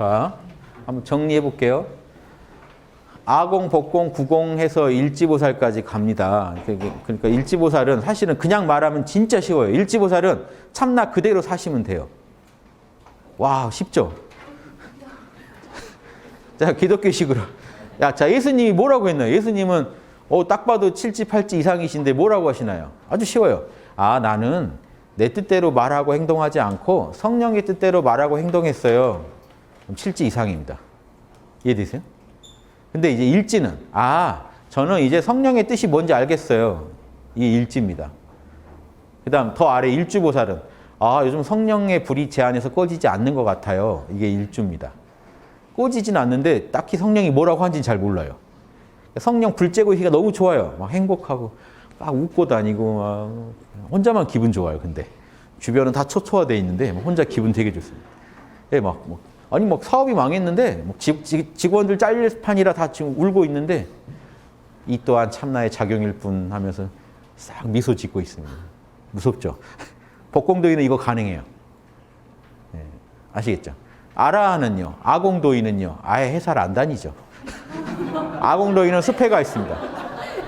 자, 한번 정리해 볼게요. 아공, 복공, 구공 해서 일지보살까지 갑니다. 그러니까 일지보살은 사실은 그냥 말하면 진짜 쉬워요. 일지보살은 참나 그대로 사시면 돼요. 와, 쉽죠? 자, 기독교식으로. 야, 자, 예수님이 뭐라고 했나요? 예수님은 딱 봐도 7지, 8지 이상이신데 뭐라고 하시나요? 아주 쉬워요. 아, 나는 내 뜻대로 말하고 행동하지 않고 성령의 뜻대로 말하고 행동했어요. 그럼 7지 이상입니다. 이해되세요? 근데 이제 일지는 저는 이제 성령의 뜻이 뭔지 알겠어요. 이게 일지입니다. 그 다음 더 아래 일주보살은 요즘 성령의 불이 제 안에서 꺼지지 않는 것 같아요. 이게 일주입니다. 꺼지진 않는데 딱히 성령이 뭐라고 하는지는 잘 몰라요. 성령 불 쬐고 있기가 너무 좋아요. 막 행복하고 막 웃고 다니고 막 혼자만 기분 좋아요. 근데 주변은 다 초토화되어 있는데 혼자 기분 되게 좋습니다. 막 사업이 망했는데 직원들 잘릴 판이라 다 지금 울고 있는데 이 또한 참나의 작용일 뿐 하면서 싹 미소 짓고 있습니다. 무섭죠? 복공도인은 이거 가능해요. 네, 아시겠죠? 아라한은요, 아공도인은요, 아예 회사를 안 다니죠. 아공도인은 수패가 있습니다.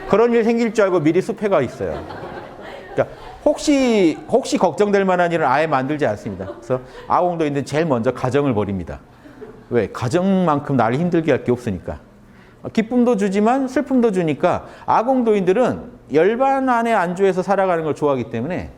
그런 일 생길 줄 알고 미리 수패가 있어요. 그러니까 혹시 걱정될 만한 일은 아예 만들지 않습니다. 그래서 아공도인들은 제일 먼저 가정을 버립니다. 왜? 가정만큼 나를 힘들게 할 게 없으니까. 기쁨도 주지만 슬픔도 주니까 아공도인들은 열반 안에 안주해서 살아가는 걸 좋아하기 때문에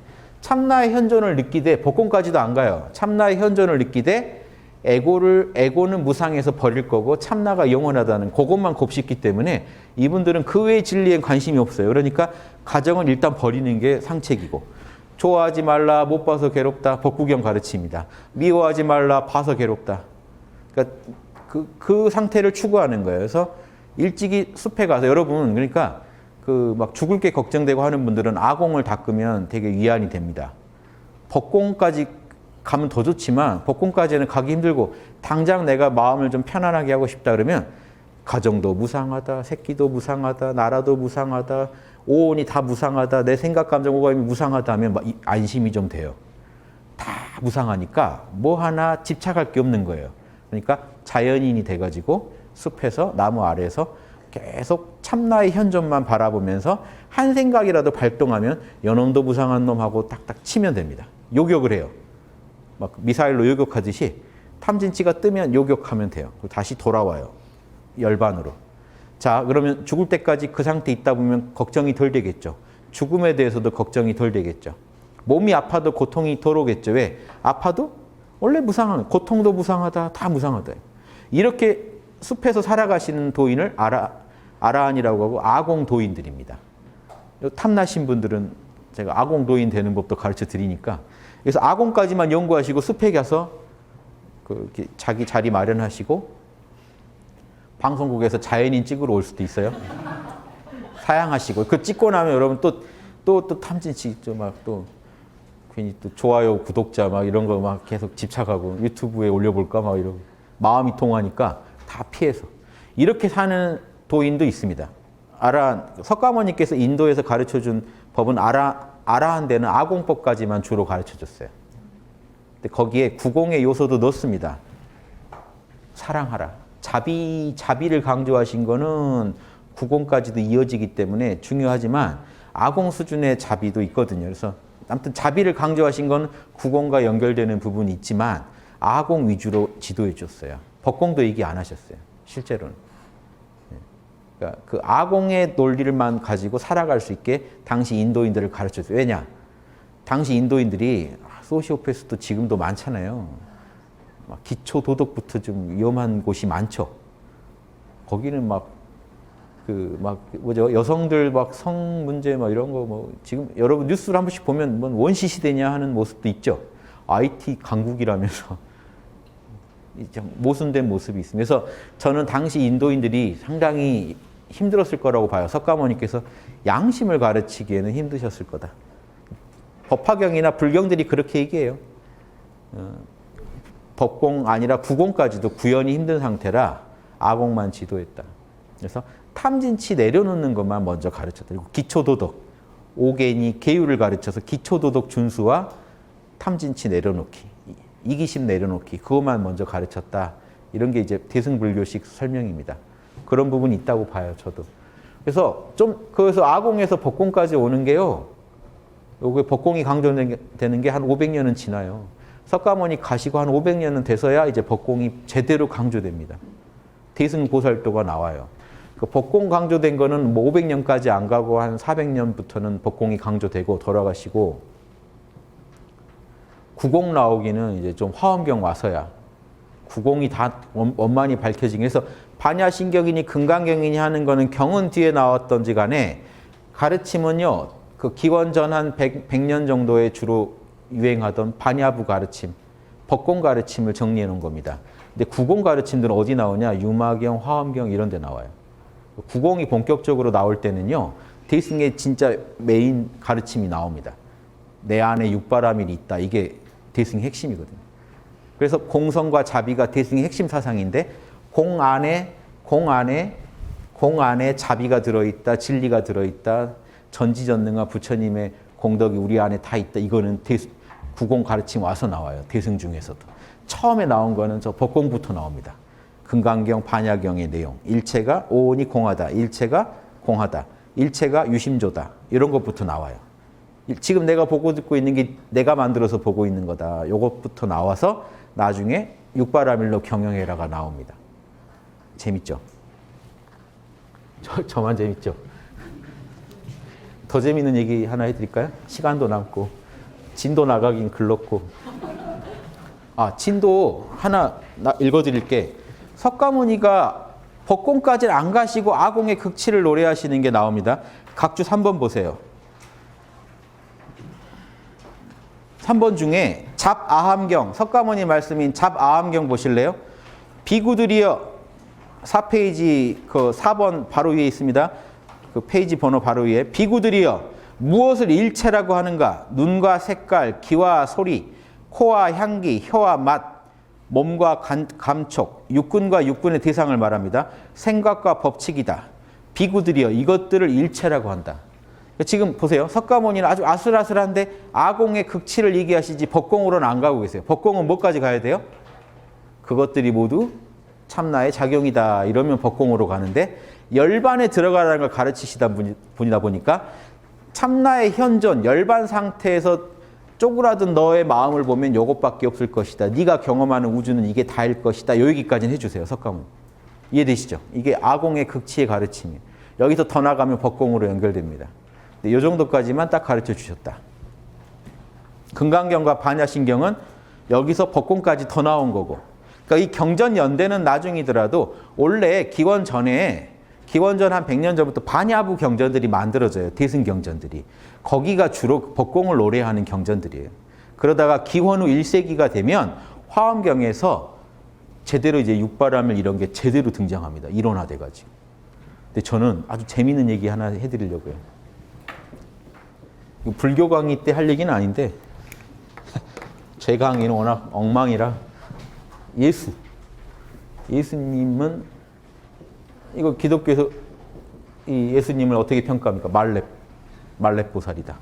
참나의 현존을 느끼되 복공까지도 안 가요. 참나의 현존을 느끼되 에고는 무상해서 버릴 거고 참나가 영원하다는 그것만 곱씹기 때문에 이분들은 그 외의 진리엔 관심이 없어요. 그러니까 가정은 일단 버리는 게 상책이고 좋아하지 말라, 못 봐서 괴롭다, 법구경 가르칩니다. 미워하지 말라, 봐서 괴롭다. 그러니까 그 상태를 추구하는 거예요. 그래서 일찍이 숲에 가서 여러분 그러니까 막 죽을 게 걱정되고 하는 분들은 아공을 닦으면 되게 위안이 됩니다. 법공까지 가면 더 좋지만 복공까지는 가기 힘들고 당장 내가 마음을 좀 편안하게 하고 싶다 그러면 가정도 무상하다, 새끼도 무상하다, 나라도 무상하다, 오온이 다 무상하다, 내 생각, 감정, 오감이 무상하다 하면 안심이 좀 돼요. 다 무상하니까 뭐 하나 집착할 게 없는 거예요. 그러니까 자연인이 돼가지고 숲에서 나무 아래에서 계속 참나의 현존만 바라보면서 한 생각이라도 발동하면 연놈도 무상한 놈하고 딱딱 치면 됩니다. 요격을 해요. 막 미사일로 요격하듯이 탐진치가 뜨면 요격하면 돼요. 그리고 다시 돌아와요. 열반으로. 자, 그러면 죽을 때까지 그 상태에 있다 보면 걱정이 덜 되겠죠. 죽음에 대해서도 걱정이 덜 되겠죠. 몸이 아파도 고통이 덜 오겠죠. 왜? 아파도 원래 무상한, 고통도 무상하다, 다 무상하다. 이렇게 숲에서 살아가시는 도인을 아라한이라고 하고 아공도인들입니다. 탐나신 분들은 제가 아공도인 되는 법도 가르쳐 드리니까 그래서 아공까지만 연구하시고 숲에 가서 자기 자리 마련하시고 방송국에서 자연인 찍으러 올 수도 있어요. 사양하시고 그 찍고 나면 여러분 또 탐진치 또 괜히 또 좋아요 구독자 막 이런 거 막 계속 집착하고 유튜브에 올려볼까 막 이러고 마음이 통하니까 다 피해서 이렇게 사는 도인도 있습니다. 석가모니께서 인도에서 가르쳐준 법은 아라한 데는 아공법까지만 주로 가르쳐줬어요. 근데 거기에 구공의 요소도 넣습니다. 사랑하라. 자비를 강조하신 거는 구공까지도 이어지기 때문에 중요하지만 아공 수준의 자비도 있거든요. 그래서 아무튼 자비를 강조하신 건 구공과 연결되는 부분이 있지만 아공 위주로 지도해 줬어요. 법공도 얘기 안 하셨어요. 실제로는. 그러니까 그 아공의 논리를만 가지고 살아갈 수 있게 당시 인도인들을 가르쳤어요. 왜냐? 당시 인도인들이 소시오패스도 지금도 많잖아요. 막 기초 도덕부터 좀 위험한 곳이 많죠. 거기는 여성들 성 문제 이런 거 지금 여러분 뉴스를 한 번씩 보면 원시 시대냐 하는 모습도 있죠. IT 강국이라면서 모순된 모습이 있습니다. 그래서 저는 당시 인도인들이 상당히 힘들었을 거라고 봐요. 석가모니께서 양심을 가르치기에는 힘드셨을 거다. 법화경이나 불경들이 그렇게 얘기해요. 법공 아니라 구공까지도 구현이 힘든 상태라 아공만 지도했다. 그래서 탐진치 내려놓는 것만 먼저 가르쳤다. 그리고 기초도덕, 오개니 계율을 가르쳐서 기초도덕 준수와 탐진치 내려놓기, 이기심 내려놓기 그것만 먼저 가르쳤다. 이런 게 이제 대승불교식 설명입니다. 그런 부분이 있다고 봐요, 저도. 그래서 아공에서 법공까지 오는 게요. 요게 법공이 강조되는 게 한 500년은 지나요. 석가모니 가시고 한 500년은 돼서야 이제 법공이 제대로 강조됩니다. 대승보살도가 나와요. 그 법공 강조된 거는 뭐 500년까지 안 가고 한 400년부터는 법공이 강조되고 돌아가시고, 구공 나오기는 이제 좀 화엄경 와서야 구공이 다 원만히 밝혀지긴 해서 반야신경이니 금강경이니 하는 거는 경은 뒤에 나왔던지 간에 가르침은요, 그 기원전 한 100년 정도에 주로 유행하던 반야부 가르침, 법공 가르침을 정리해 놓은 겁니다. 근데 구공 가르침들은 어디 나오냐? 유마경, 화엄경 이런 데 나와요. 구공이 본격적으로 나올 때는요, 대승의 진짜 메인 가르침이 나옵니다. 내 안에 육바라밀이 있다. 이게 대승의 핵심이거든요. 그래서 공성과 자비가 대승의 핵심 사상인데, 공 안에 자비가 들어있다, 진리가 들어있다, 전지전능한 부처님의 공덕이 우리 안에 다 있다. 이거는 구공 가르침 와서 나와요. 대승 중에서도. 처음에 나온 거는 저 법공부터 나옵니다. 금강경, 반야경의 내용. 일체가 오온이 공하다. 일체가 공하다. 일체가 유심조다. 이런 것부터 나와요. 지금 내가 보고 듣고 있는 게 내가 만들어서 보고 있는 거다. 요것부터 나와서 나중에 육바라밀로 경영해라가 나옵니다. 재밌죠? 저만 재밌죠? 더 재밌는 얘기 하나 해드릴까요? 시간도 남고 진도 나가긴 글렀고. 진도 하나 읽어드릴게. 석가모니가 법공까지는 안 가시고 아공의 극치를 노래하시는 게 나옵니다. 각주 3번 보세요. 3번 중에 잡아함경, 석가모니 말씀인 잡아함경 보실래요? 비구들이여, 4페이지 그 4번 바로 위에 있습니다. 그 페이지 번호 바로 위에. 비구들이여, 무엇을 일체라고 하는가? 눈과 색깔, 귀와 소리, 코와 향기, 혀와 맛, 몸과 감촉, 육군과 육군의 대상을 말합니다. 생각과 법칙이다. 비구들이여, 이것들을 일체라고 한다. 지금 보세요. 석가모니는 아주 아슬아슬한데 아공의 극치를 얘기하시지 법공으로는 안 가고 계세요. 법공은 뭐까지 가야 돼요? 그것들이 모두 참나의 작용이다. 이러면 법공으로 가는데, 열반에 들어가라는 걸 가르치시다 분이다 보니까 참나의 현존, 열반 상태에서 쪼그라든 너의 마음을 보면 이것밖에 없을 것이다. 네가 경험하는 우주는 이게 다일 것이다. 요 얘기까지는 해주세요. 석가모니. 이해되시죠? 이게 아공의 극치의 가르침이에요. 여기서 더 나가면 법공으로 연결됩니다. 이 정도까지만 딱 가르쳐 주셨다. 금강경과 반야신경은 여기서 법공까지 더 나온 거고, 그러니까 이 경전연대는 나중이더라도 원래 기원전 한 100년 전부터 반야부 경전들이 만들어져요. 대승경전들이. 거기가 주로 법공을 노래하는 경전들이에요. 그러다가 기원 후 1세기가 되면 화엄경에서 제대로 이제 육바라밀 이런 게 제대로 등장합니다. 일원화돼가지고. 근데 저는 아주 재미있는 얘기 하나 해드리려고요. 불교 강의 때 할 얘기는 아닌데 제 강의는 워낙 엉망이라. 예수님은 이거 기독교에서 이 예수님을 어떻게 평가합니까? 말렙 보살이다.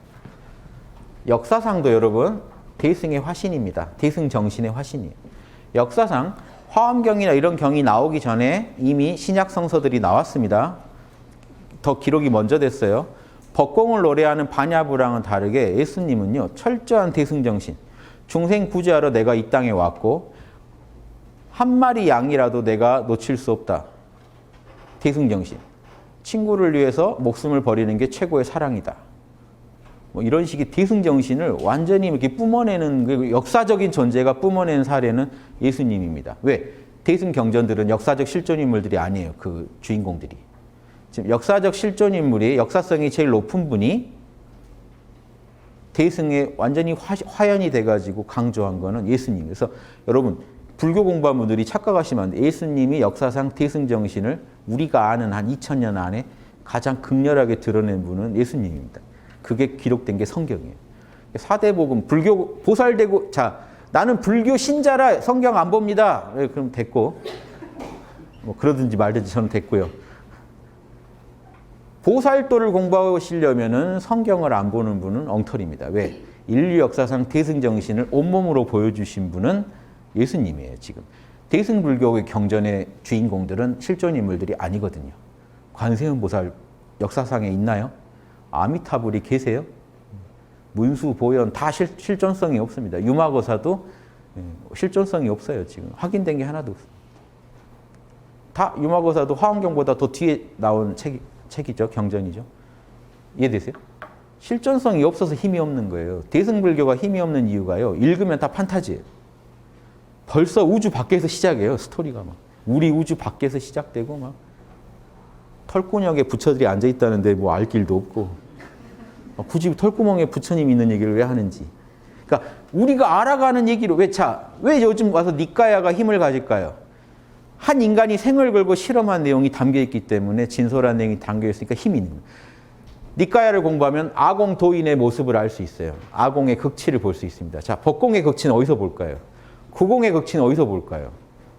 역사상도 여러분 대승의 화신입니다. 대승 정신의 화신이에요. 역사상 화엄경이나 이런 경이 나오기 전에 이미 신약 성서들이 나왔습니다. 더 기록이 먼저 됐어요. 법공을 노래하는 반야부랑은 다르게 예수님은요, 철저한 대승정신, 중생 구제하러 내가 이 땅에 왔고 한 마리 양이라도 내가 놓칠 수 없다. 대승정신. 친구를 위해서 목숨을 버리는 게 최고의 사랑이다. 뭐 이런 식의 대승정신을 완전히 이렇게 뿜어내는, 그 역사적인 존재가 뿜어낸 사례는 예수님입니다. 왜? 대승경전들은 역사적 실존인물들이 아니에요. 그 주인공들이. 지금 역사적 실존인물이 역사성이 제일 높은 분이 대승에 완전히 화연이 돼가지고 강조한 거는 예수님. 그래서 여러분 불교 공부한 분들이 착각하시면 안 돼요. 예수님이 역사상 대승정신을 우리가 아는 한 2000년 안에 가장 극렬하게 드러낸 분은 예수님입니다. 그게 기록된 게 성경이에요. 사대복음, 불교 보살되고, 자, 나는 불교 신자라 성경 안 봅니다. 그럼 됐고, 뭐 그러든지 말든지 저는 됐고요. 보살도를 공부하시려면은 성경을 안 보는 분은 엉터리입니다. 왜? 인류 역사상 대승정신을 온몸으로 보여주신 분은 예수님이에요, 지금. 대승불교의 경전의 주인공들은 실존 인물들이 아니거든요. 관세음 보살 역사상에 있나요? 아미타불이 계세요? 문수, 보현 다 실존성이 없습니다. 유마거사도 실존성이 없어요. 지금 확인된 게 하나도 없어요. 다 유마거사도 화엄경보다 더 뒤에 나온 책이죠. 경전이죠. 이해되세요? 실존성이 없어서 힘이 없는 거예요. 대승불교가 힘이 없는 이유가요. 읽으면 다 판타지예요. 벌써 우주 밖에서 시작해요. 스토리가 막. 우리 우주 밖에서 시작되고 막 털구녕에 부처들이 앉아있다는데 뭐 알 길도 없고 굳이 털구멍에 부처님 있는 얘기를 왜 하는지. 그러니까 우리가 알아가는 얘기로 왜 요즘 와서 니까야가 힘을 가질까요? 한 인간이 생을 걸고 실험한 내용이 담겨있기 때문에 진솔한 내용이 담겨있으니까 힘이 있는 거예요. 니까야를 공부하면 아공 도인의 모습을 알 수 있어요. 아공의 극치를 볼 수 있습니다. 자, 법공의 극치는 어디서 볼까요? 구공의 극치는 어디서 볼까요?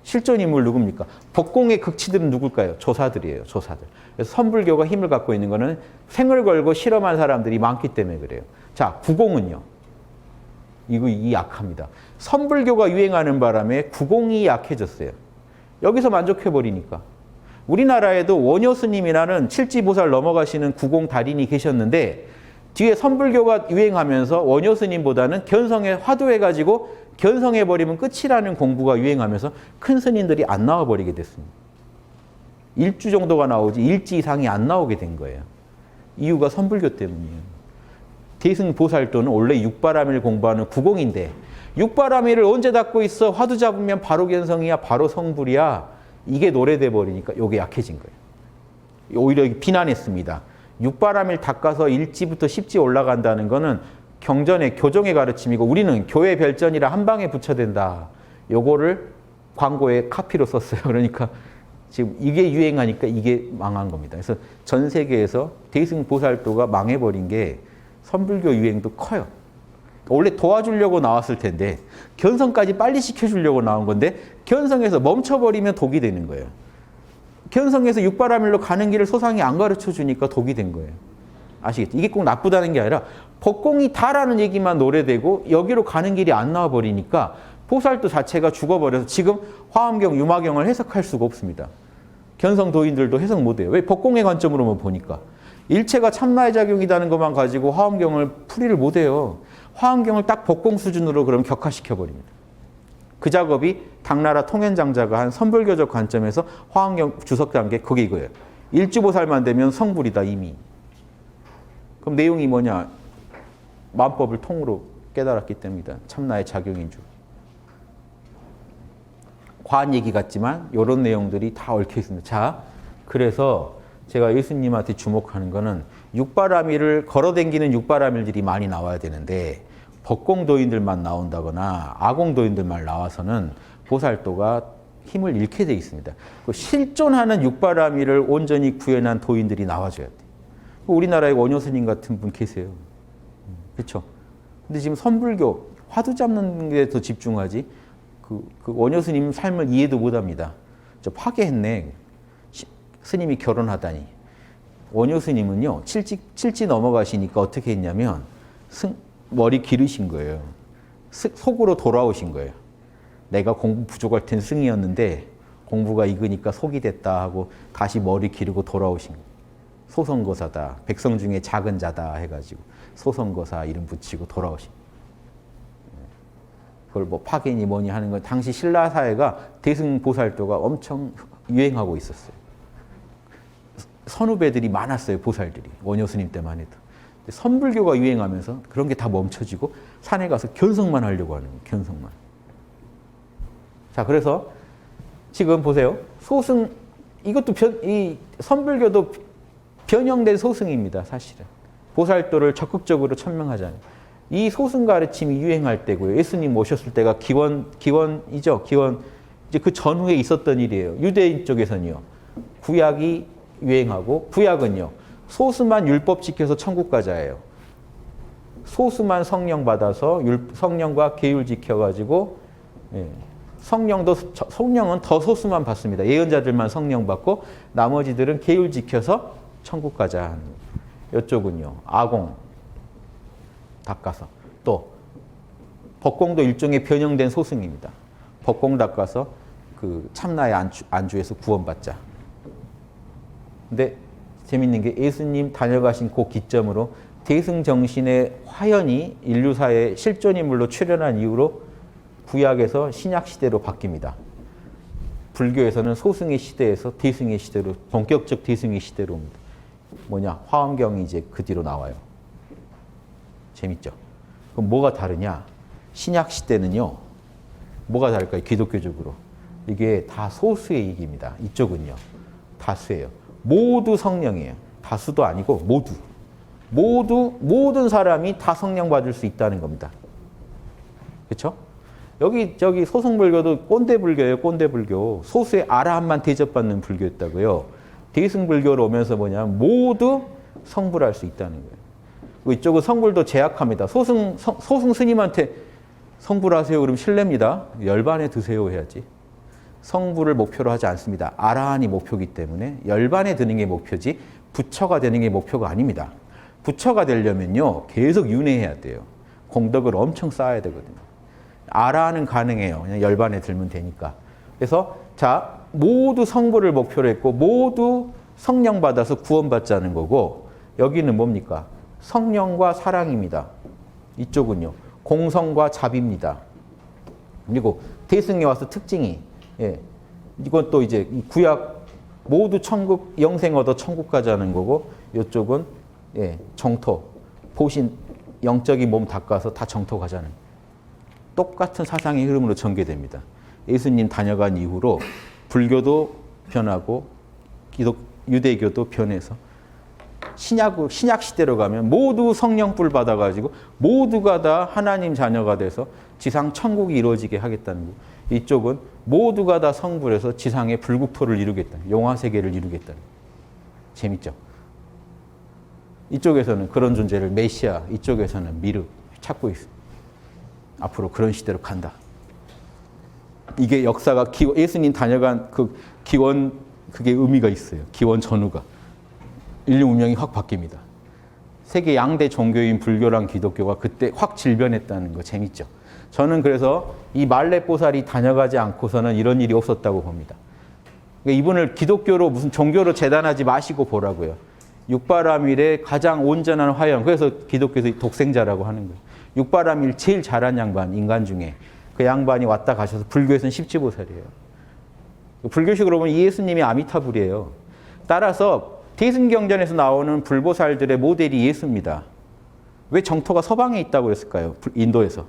실존 인물 누굽니까? 법공의 극치들은 누굴까요? 조사들이에요. 조사들. 그래서 선불교가 힘을 갖고 있는 거는 생을 걸고 실험한 사람들이 많기 때문에 그래요. 자, 구공은요. 이 약합니다. 선불교가 유행하는 바람에 구공이 약해졌어요. 여기서 만족해버리니까. 우리나라에도 원효 스님이라는 칠지보살 넘어가시는 구공 달인이 계셨는데 뒤에 선불교가 유행하면서 원효 스님보다는 견성에 화두해가지고 견성해버리면 끝이라는 공부가 유행하면서 큰 스님들이 안 나와버리게 됐습니다. 일주 정도가 나오지 일지 이상이 안 나오게 된 거예요. 이유가 선불교 때문이에요. 대승보살도는 원래 육바라밀 공부하는 구공인데 육바라밀을 언제 닫고 있어? 화두 잡으면 바로 견성이야, 바로 성불이야. 이게 노래돼 버리니까 이게 약해진 거예요. 오히려 비난했습니다. 육바라밀 닦아서 일지부터 십지 올라간다는 거는 경전의 교정의 가르침이고 우리는 교회 별전이라 한 방에 붙여댄다. 요거를 광고에 카피로 썼어요. 그러니까 지금 이게 유행하니까 이게 망한 겁니다. 그래서 전 세계에서 대승보살도가 망해버린 게 선불교 유행도 커요. 원래 도와주려고 나왔을 텐데 견성까지 빨리 시켜주려고 나온 건데 견성에서 멈춰버리면 독이 되는 거예요. 견성에서 육바라밀로 가는 길을 소상이 안 가르쳐 주니까 독이 된 거예요. 아시겠죠? 이게 꼭 나쁘다는 게 아니라 법공이 다라는 얘기만 노래되고 여기로 가는 길이 안 나와버리니까 보살도 자체가 죽어버려서 지금 화엄경, 유마경을 해석할 수가 없습니다. 견성 도인들도 해석 못해요. 왜? 법공의 관점으로만 보니까. 일체가 참나의 작용이라는 것만 가지고 화엄경을 풀이를 못해요. 화엄경을 딱 법공 수준으로 그럼 격화시켜버립니다. 그 작업이 당나라 통현장자가 한 선불교적 관점에서 화엄경 주석 단계 그게 이거예요. 일주보살만 되면 성불이다 이미. 그럼 내용이 뭐냐? 만법을 통으로 깨달았기 때문이다. 참나의 작용인 줄. 과한 얘기 같지만 이런 내용들이 다 얽혀 있습니다. 자, 그래서 제가 예수님한테 주목하는 거는 육바라밀을 걸어댕기는 육바라밀들이 많이 나와야 되는데 법공도인들만 나온다거나 아공도인들만 나와서는 보살도가 힘을 잃게 돼 있습니다. 실존하는 육바라밀을 온전히 구현한 도인들이 나와줘야 돼요. 우리나라에 원효 스님 같은 분 계세요. 그렇죠? 근데 지금 선불교 화두 잡는 데 더 집중하지 그 원효 스님 삶을 이해도 못합니다. 저 파괴했네. 스님이 결혼하다니. 원효 스님은요, 칠지 넘어가시니까 어떻게 했냐면 머리 기르신 거예요. 속으로 돌아오신 거예요. 내가 공부 부족할 땐 승이었는데 공부가 익으니까 속이 됐다 하고 다시 머리 기르고 돌아오신 거예요. 소성거사다. 백성 중에 작은 자다 해가지고 소성거사 이름 붙이고 돌아오신 거예요. 그걸 뭐 파견이 뭐니 하는 건 당시 신라 사회가 대승보살도가 엄청 유행하고 있었어요. 선후배들이 많았어요. 보살들이. 원효 스님 때만 해도. 선불교가 유행하면서 그런 게 다 멈춰지고 산에 가서 견성만 하려고 하는 거예요. 견성만. 자, 그래서 지금 보세요. 소승 이것도 이 선불교도 변형된 소승입니다. 사실은. 보살도를 적극적으로 천명하잖아요. 이 소승 가르침이 유행할 때고요. 예수님 오셨을 때가 기원이죠. 기원. 이제 그 전후에 있었던 일이에요. 유대인 쪽에서는요. 구약이 유행하고 구약은요. 소수만 율법 지켜서 천국 가자예요. 소수만 성령 받아서 성령과 계율 지켜가지고 성령은 더 소수만 받습니다. 예언자들만 성령 받고 나머지들은 계율 지켜서 천국 가자 하는 거예요. 이쪽은요. 아공 닦아서 또 법공도 일종의 변형된 소승입니다. 법공 닦아서 그 참나의 안주에서 구원받자. 근데 재밌는 게 예수님 다녀가신 그 기점으로 대승정신의 화연이 인류사의 실존인물로 출현한 이후로 구약에서 신약 시대로 바뀝니다. 불교에서는 소승의 시대에서 대승의 시대로, 본격적 대승의 시대로 옵니다. 뭐냐? 화엄경이 이제 그 뒤로 나와요. 재밌죠? 그럼 뭐가 다르냐? 신약 시대는요, 뭐가 다를까요? 기독교적으로. 이게 다 소수의 얘기입니다. 이쪽은요, 다수예요. 모두 성령이에요. 다수도 아니고 모든 사람이 다 성령 받을 수 있다는 겁니다. 그렇죠? 여기 저기 소승불교도 꼰대불교예요. 꼰대불교. 소수의 아라함만 대접받는 불교였다고요. 대승불교로 오면서 뭐냐, 모두 성불할 수 있다는 거예요. 이쪽은 성불도 제약합니다. 소승 스님한테 성불하세요 그러면 실례입니다. 열반에 드세요 해야지. 성불을 목표로 하지 않습니다. 아라한이 목표이기 때문에 열반에 드는 게 목표지 부처가 되는 게 목표가 아닙니다. 부처가 되려면요, 계속 윤회해야 돼요. 공덕을 엄청 쌓아야 되거든요. 아라한은 가능해요. 그냥 열반에 들면 되니까. 그래서 자, 모두 성불을 목표로 했고 모두 성령 받아서 구원받자는 거고, 여기는 뭡니까? 성령과 사랑입니다. 이쪽은요, 공성과 자비입니다. 그리고 대승에 와서 특징이, 이건 또 이제 구약 모두 천국, 영생 얻어 천국 가자는 거고, 이쪽은 정토, 보신 영적인 몸 닦아서 다 정토 가자는, 똑같은 사상의 흐름으로 전개됩니다. 예수님 다녀간 이후로 불교도 변하고 유대교도 변해서 신약 시대로 가면 모두 성령불 받아가지고 모두가 다 하나님 자녀가 돼서 지상 천국이 이루어지게 하겠다는 거예요. 이쪽은 모두가 다 성불해서 지상의 불국토를 이루겠다, 용화세계를 이루겠다는 거예요. 재밌죠? 이쪽에서는 그런 존재를 메시아, 이쪽에서는 미르 찾고 있어요. 앞으로 그런 시대로 간다. 이게 역사가 예수님 다녀간 그 기원, 그게 의미가 있어요. 기원 전후가. 인류 운명이 확 바뀝니다. 세계 양대 종교인 불교랑 기독교가 그때 확 질변했다는 거 재밌죠. 저는 그래서 이 말렙보살이 다녀가지 않고서는 이런 일이 없었다고 봅니다. 그러니까 이분을 기독교로 무슨 종교로 재단하지 마시고 보라고요. 육바라밀의 가장 온전한 화형, 그래서 기독교에서 독생자라고 하는 거예요. 육바라밀 제일 잘한 양반, 인간 중에. 그 양반이 왔다 가셔서, 불교에서는 십지보살이에요. 불교식으로 보면 예수님이 아미타불이에요. 따라서 대승경전에서 나오는 불보살들의 모델이 예수입니다. 왜 정토가 서방에 있다고 그랬을까요? 인도에서.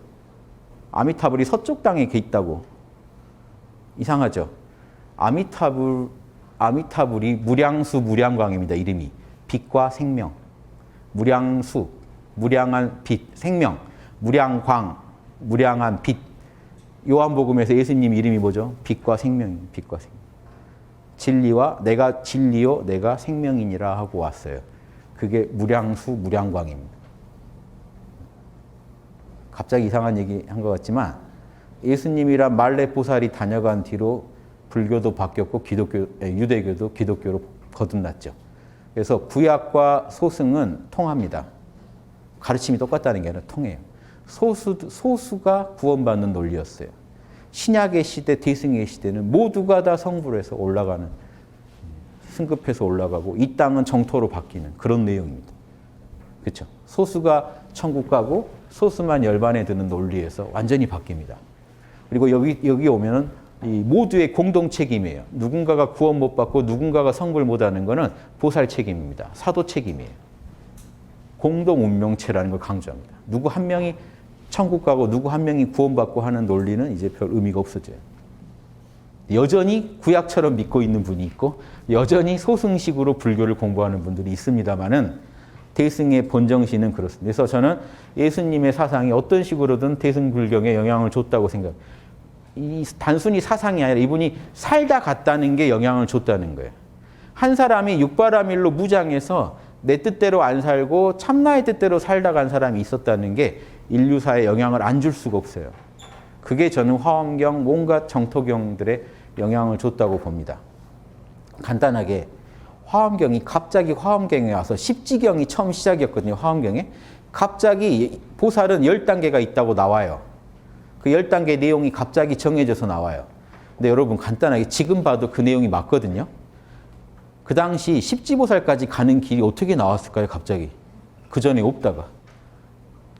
아미타불이 서쪽 땅에 있다고. 이상하죠? 아미타불이 무량수 무량광입니다. 이름이. 빛과 생명. 무량수, 무량한 빛, 생명. 무량광, 무량한 빛. 요한복음에서 예수님 이름이 뭐죠? 빛과 생명입니다. 빛과 생명. 진리와 내가 진리요 내가 생명이니라 하고 왔어요. 그게 무량수 무량광입니다. 갑자기 이상한 얘기 한 것 같지만 예수님이란 말렙보살이 다녀간 뒤로 불교도 바뀌었고 유대교도 기독교로 거듭났죠. 그래서 구약과 소승은 통합니다. 가르침이 똑같다는 게 아니라 통해요. 소수가 구원받는 논리였어요. 신약의 시대, 대승의 시대는 모두가 다 성불해서 올라가는, 승급해서 올라가고 이 땅은 정토로 바뀌는 그런 내용입니다. 그렇죠? 소수가 천국 가고 소수만 열반에 드는 논리에서 완전히 바뀝니다. 그리고 여기 오면은 이 모두의 공동 책임이에요. 누군가가 구원 못 받고 누군가가 성불 못하는 거는 보살 책임입니다. 사도 책임이에요. 공동 운명체라는 걸 강조합니다. 누구 한 명이 천국 가고 누구 한 명이 구원받고 하는 논리는 이제 별 의미가 없어져요. 여전히 구약처럼 믿고 있는 분이 있고 여전히 소승식으로 불교를 공부하는 분들이 있습니다만은 대승의 본정신은 그렇습니다. 그래서 저는 예수님의 사상이 어떤 식으로든 대승 불경에 영향을 줬다고 생각해요. 이 단순히 사상이 아니라 이분이 살다 갔다는 게 영향을 줬다는 거예요. 한 사람이 육바라밀로 무장해서 내 뜻대로 안 살고 참나의 뜻대로 살다 간 사람이 있었다는 게 인류사에 영향을 안 줄 수가 없어요. 그게 저는 화엄경, 온갖 정토경들의 영향을 줬다고 봅니다. 간단하게 화엄경이 갑자기 화엄경에 와서 십지경이 처음 시작이었거든요. 화엄경에. 갑자기 보살은 10단계가 있다고 나와요. 그 10단계 내용이 갑자기 정해져서 나와요. 근데 여러분 간단하게 지금 봐도 그 내용이 맞거든요. 그 당시 십지보살까지 가는 길이 어떻게 나왔을까요? 갑자기. 그 전에 없다가.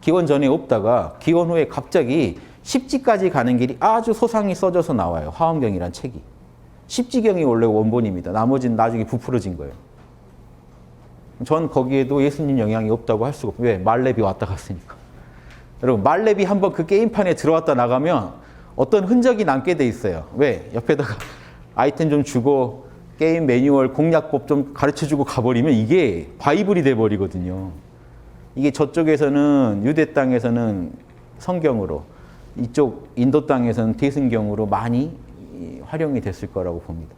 기원 전에 없다가 기원 후에 갑자기 십지까지 가는 길이 아주 소상히 써져서 나와요. 화엄경이란 책이. 십지경이 원래 원본입니다. 나머지는 나중에 부풀어진 거예요. 전 거기에도 예수님 영향이 없다고 할 수가 없어요. 왜? 말레비 왔다 갔으니까. 여러분 말레비 한번 그 게임판에 들어왔다 나가면 어떤 흔적이 남게 돼 있어요. 왜? 옆에다가 아이템 좀 주고 게임 매뉴얼 공략법 좀 가르쳐주고 가버리면 이게 바이블이 돼버리거든요. 이게 저쪽에서는 유대 땅에서는 성경으로 이쪽 인도 땅에서는 대승경으로 많이 활용이 됐을 거라고 봅니다.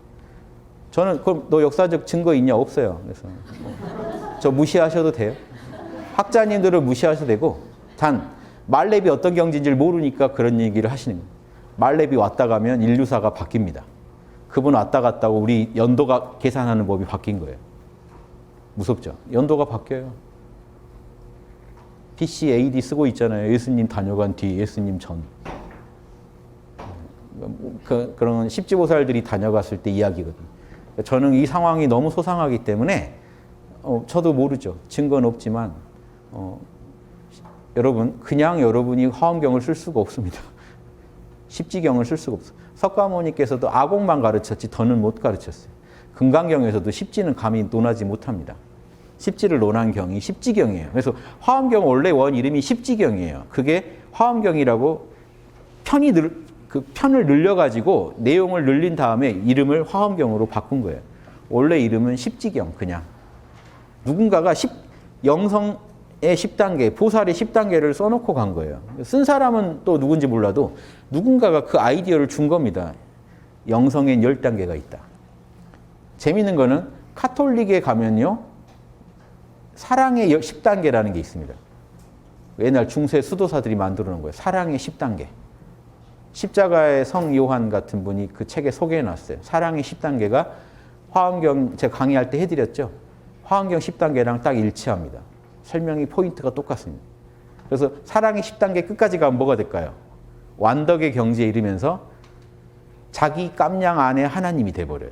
저는 그럼 너 역사적 증거 있냐? 없어요. 그래서 저 무시하셔도 돼요. 학자님들을 무시하셔도 되고 단 말레비 어떤 경지인지를 모르니까 그런 얘기를 하시는 거예요. 말레비 왔다 가면 인류사가 바뀝니다. 그분 왔다 갔다고 우리 연도가 계산하는 법이 바뀐 거예요. 무섭죠? 연도가 바뀌어요. BC, AD 쓰고 있잖아요. 예수님 다녀간 뒤, 예수님 전. 그런 십지보살들이 다녀갔을 때 이야기거든요. 저는 이 상황이 너무 소상하기 때문에 저도 모르죠. 증거는 없지만 여러분 그냥 여러분이 화엄경을 쓸 수가 없습니다. 십지경을 쓸 수가 없어요. 석가모니께서도 아곡만 가르쳤지 더는 못 가르쳤어요. 금강경에서도 십지는 감히 논하지 못합니다. 십지를 논한 경이 십지경이에요. 그래서 화엄경 원래 원 이름이 십지경이에요. 그게 화엄경이라고 그 편을 늘려가지고 내용을 늘린 다음에 이름을 화엄경으로 바꾼 거예요. 원래 이름은 십지경 그냥. 누군가가 영성의 10단계, 보살의 10단계를 써놓고 간 거예요. 쓴 사람은 또 누군지 몰라도 누군가가 그 아이디어를 준 겁니다. 영성엔 10단계가 있다. 재미있는 거는 카톨릭에 가면요. 사랑의 10단계라는 게 있습니다. 옛날 중세 수도사들이 만들어 놓은 거예요. 사랑의 10단계. 십자가의 성 요한 같은 분이 그 책에 소개해 놨어요. 사랑의 10단계가 화엄경 제가 강의할 때 해드렸죠. 화엄경 10단계랑 딱 일치합니다. 설명이 포인트가 똑같습니다. 그래서 사랑의 10단계 끝까지 가면 뭐가 될까요? 완덕의 경지에 이르면서 자기 깜냥 안에 하나님이 돼버려요.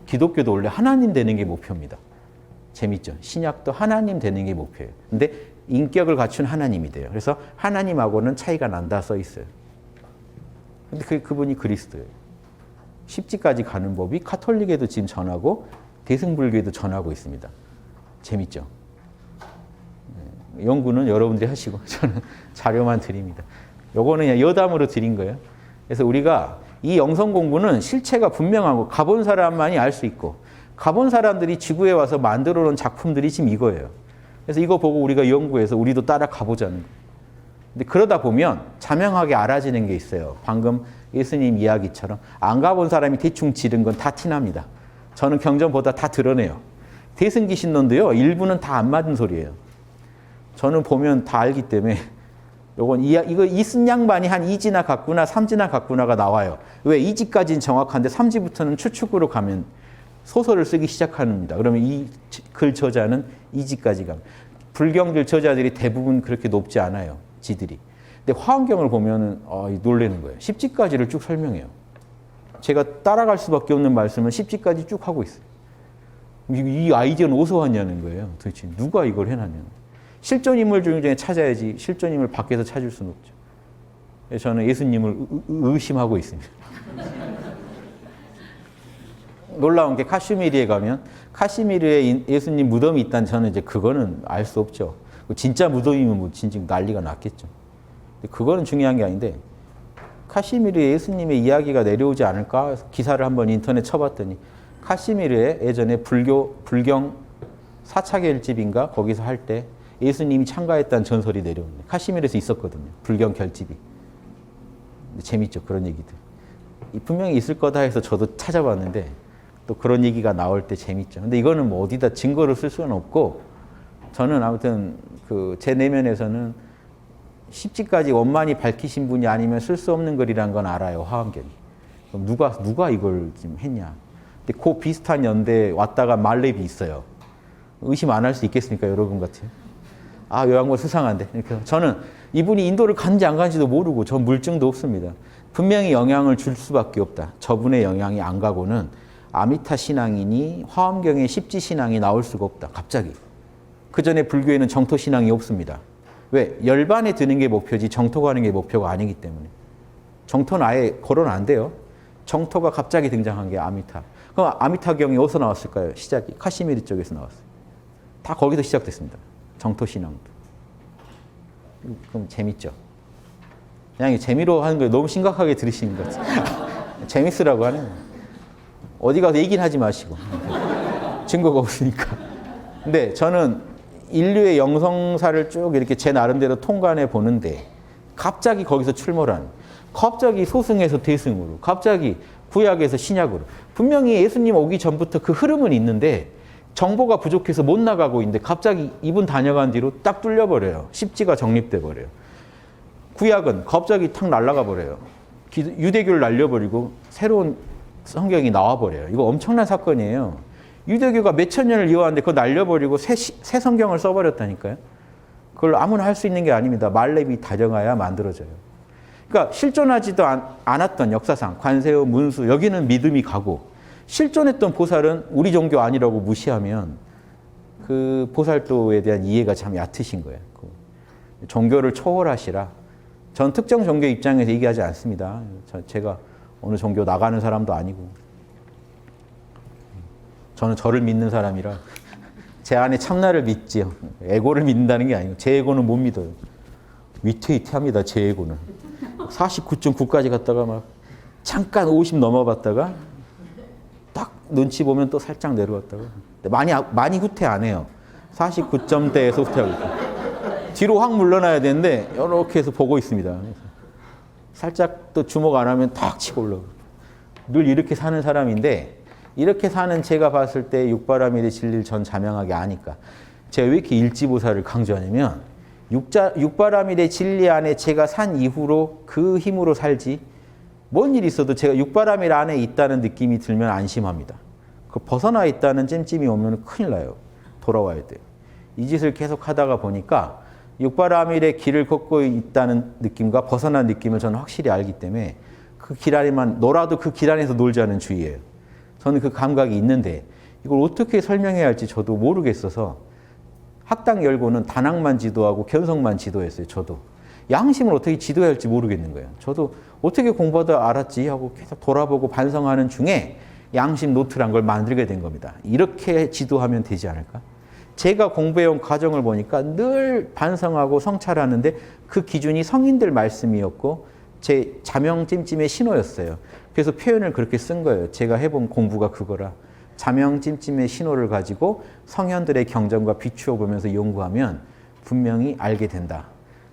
기독교도 원래 하나님 되는 게 목표입니다. 재밌죠? 신약도 하나님 되는 게 목표예요. 근데 인격을 갖춘 하나님이 돼요. 그래서 하나님하고는 차이가 난다 써 있어요. 근데 그분이 그리스도예요. 십지까지 가는 법이 카톨릭에도 지금 전하고 대승불교에도 전하고 있습니다. 재밌죠? 연구는 여러분들이 하시고 저는 자료만 드립니다. 요거는 그냥 여담으로 드린 거예요. 그래서 우리가 이 영성 공부는 실체가 분명하고 가본 사람만이 알 수 있고 가본 사람들이 지구에 와서 만들어 놓은 작품들이 지금 이거예요. 그래서 이거 보고 우리가 연구해서 우리도 따라 가보자는 거예요. 근데 그러다 보면 자명하게 알아지는 게 있어요. 방금 예수님 이야기처럼 안 가본 사람이 대충 지른 건 다 티납니다. 저는 경전보다 다 드러내요. 대승기신론도요. 일부는 다 안 맞은 소리예요. 저는 보면 다 알기 때문에 요건 이거 이 쓴 양반이 한 2지나 갔구나 3지나 갔구나가 나와요. 왜 2지까지는 정확한데 3지부터는 추측으로 가면 소설을 쓰기 시작합니다. 그러면 이 글 저자는 2지까지 갑니다. 불경들 저자들이 대부분 그렇게 높지 않아요. 지들이. 근데 화엄경을 보면은 놀라는 거예요. 10지까지를 쭉 설명해요. 제가 따라갈 수밖에 없는 말씀은 10지까지 쭉 하고 있어요. 이 아이디어는 어디서 왔냐는 거예요. 도대체 누가 이걸 해놨냐는. 실존 인물 중에 찾아야지 실존 인물 밖에서 찾을 수는 없죠. 그래서 저는 예수님을 의심하고 있습니다. 놀라운 게 카슈미르에 가면 카슈미르에 예수님 무덤이 있다는 저는 이제 그거는 알 수 없죠. 진짜 무덤이면 뭐 진짜 난리가 났겠죠. 근데 그거는 중요한 게 아닌데 카슈미르에 예수님의 이야기가 내려오지 않을까 기사를 한번 인터넷 쳐봤더니 카슈미르에 예전에 불경 사차결집인가 거기서 할 때 예수님이 참가했다는 전설이 내려옵니다. 카슈미르에서 있었거든요. 불경 결집이. 재밌죠. 그런 얘기들. 분명히 있을 거다 해서 저도 찾아봤는데 또 그런 얘기가 나올 때 재밌죠. 근데 이거는 뭐 어디다 증거를 쓸 수는 없고 저는 아무튼 제 내면에서는 십지까지 원만히 밝히신 분이 아니면 쓸 수 없는 글이란 건 알아요. 화엄경이. 그럼 누가 이걸 지금 했냐. 근데 그 비슷한 연대에 왔다가 말렙이 있어요. 의심 안 할 수 있겠습니까? 여러분 같아요. 요 양반 수상한데. 저는 이분이 인도를 간지 안 간지도 모르고 전 물증도 없습니다. 분명히 영향을 줄 수밖에 없다. 저분의 영향이 안 가고는 아미타 신앙이니 화엄경의 십지 신앙이 나올 수가 없다. 갑자기. 그 전에 불교에는 정토 신앙이 없습니다. 왜? 열반에 드는 게 목표지 정토 가는 게 목표가 아니기 때문에. 정토는 아예 거론 안 돼요. 정토가 갑자기 등장한 게 아미타. 그럼 아미타경이 어디서 나왔을까요? 시작이 카시미르 쪽에서 나왔어요. 다 거기서 시작됐습니다. 정토 신앙도. 그럼 재밌죠? 그냥 재미로 하는 거 너무 심각하게 들으시는 것 같아요. 재밌으라고 하는 거예요. 어디 가서 얘기는 하지 마시고. 증거가 없으니까. 근데 저는 인류의 영성사를 쭉 이렇게 제 나름대로 통관해 보는데 갑자기 거기서 출몰한, 갑자기 소승에서 대승으로, 갑자기 구약에서 신약으로. 분명히 예수님 오기 전부터 그 흐름은 있는데 정보가 부족해서 못 나가고 있는데 갑자기 이분 다녀간 뒤로 딱 뚫려버려요. 십지가 정립돼 버려요. 구약은 갑자기 탁 날아가 버려요. 유대교를 날려버리고 새로운 성경이 나와버려요. 이거 엄청난 사건이에요. 유대교가 몇천 년을 이어왔는데 그거 날려버리고 새 성경을 써버렸다니까요. 그걸 아무나 할 수 있는 게 아닙니다. 말렙이 다정하야 만들어져요. 그러니까 실존하지도 않았던 역사상 관세음, 문수 여기는 믿음이 가고 실존했던 보살은 우리 종교 아니라고 무시하면 그 보살도에 대한 이해가 참 얕으신 거예요. 종교를 초월하시라. 전 특정 종교 입장에서 얘기하지 않습니다. 제가 어느 종교 나가는 사람도 아니고 저는 저를 믿는 사람이라 제 안에 참나를 믿지요. 에고를 믿는다는 게 아니고 제 에고는 못 믿어요. 위태위태합니다. 제 에고는. 49.9까지 갔다가 막 잠깐 50 넘어봤다가 딱 눈치 보면 또 살짝 내려왔다가 많이 후퇴 안 해요. 49점대에서 후퇴하고 있어요. 뒤로 확 물러나야 되는데 이렇게 해서 보고 있습니다. 살짝 또 주목 안 하면 탁 치고 올라오고. 늘 이렇게 사는 사람인데 이렇게 사는 제가 봤을 때 육바라밀의 진리를 전 자명하게 아니까. 제가 왜 이렇게 일지보살을 강조하냐면 육바라밀의 진리 안에 제가 산 이후로 그 힘으로 살지 뭔 일이 있어도 제가 육바라밀 안에 있다는 느낌이 들면 안심합니다. 그 벗어나 있다는 찜찜이 오면 큰일 나요. 돌아와야 돼요. 이 짓을 계속 하다가 보니까 육바라밀의 길을 걷고 있다는 느낌과 벗어난 느낌을 저는 확실히 알기 때문에 그 길 안에만 놀아도 그 길 안에서 놀자는 주의예요. 저는 그 감각이 있는데 이걸 어떻게 설명해야 할지 저도 모르겠어서 학당 열고는 단학만 지도하고 견성만 지도했어요. 저도. 양심을 어떻게 지도해야 할지 모르겠는 거예요. 저도 어떻게 공부하다 알았지 하고 계속 돌아보고 반성하는 중에 양심 노트란 걸 만들게 된 겁니다. 이렇게 지도하면 되지 않을까? 제가 공부해온 과정을 보니까 늘 반성하고 성찰하는데 그 기준이 성인들 말씀이었고 제 자명 찜찜의 신호였어요. 그래서 표현을 그렇게 쓴 거예요. 제가 해본 공부가 그거라. 자명 찜찜의 신호를 가지고 성현들의 경전과 비추어 보면서 연구하면 분명히 알게 된다.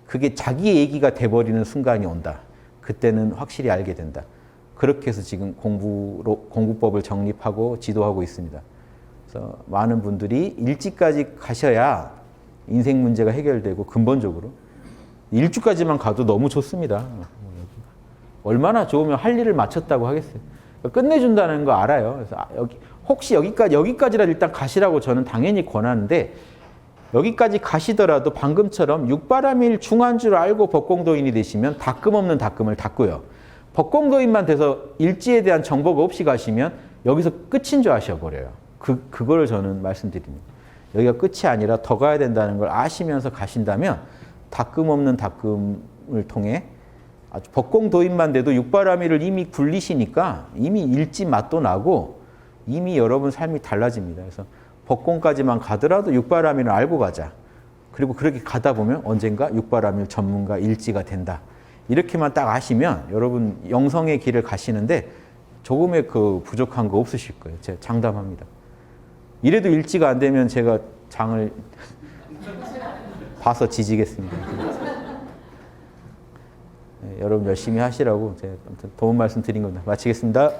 그게 자기 얘기가 돼버리는 순간이 온다. 그때는 확실히 알게 된다. 그렇게 해서 지금 공부법을 정립하고 지도하고 있습니다. 그래서 많은 분들이 일지까지 가셔야 인생 문제가 해결되고 근본적으로 일주까지만 가도 너무 좋습니다. 얼마나 좋으면 할 일을 마쳤다고 하겠어요. 끝내준다는 거 알아요. 그래서 혹시 여기까지라도 일단 가시라고 저는 당연히 권하는데 여기까지 가시더라도 방금처럼 육바라밀 중한 줄 알고 법공도인이 되시면 닦음 없는 닦음을 닦고요. 법공도인만 돼서 일지에 대한 정보가 없이 가시면 여기서 끝인 줄 아셔버려요. 그거를 저는 말씀드립니다. 여기가 끝이 아니라 더 가야 된다는 걸 아시면서 가신다면 닦음 없는 닦음을 통해 아주 법공도인만 돼도 육바라밀을 이미 굴리시니까 이미 일지 맛도 나고 이미 여러분 삶이 달라집니다. 그래서 법공까지만 가더라도 육바라밀을 알고 가자. 그리고 그렇게 가다 보면 언젠가 육바라밀 전문가 일지가 된다. 이렇게만 딱 아시면 여러분 영성의 길을 가시는데 조금의 그 부족한 거 없으실 거예요. 제가 장담합니다. 이래도 일지가 안 되면 제가 장을 봐서 지지겠습니다. 네, 여러분 열심히 하시라고 제가 도움 말씀 드린 겁니다. 마치겠습니다.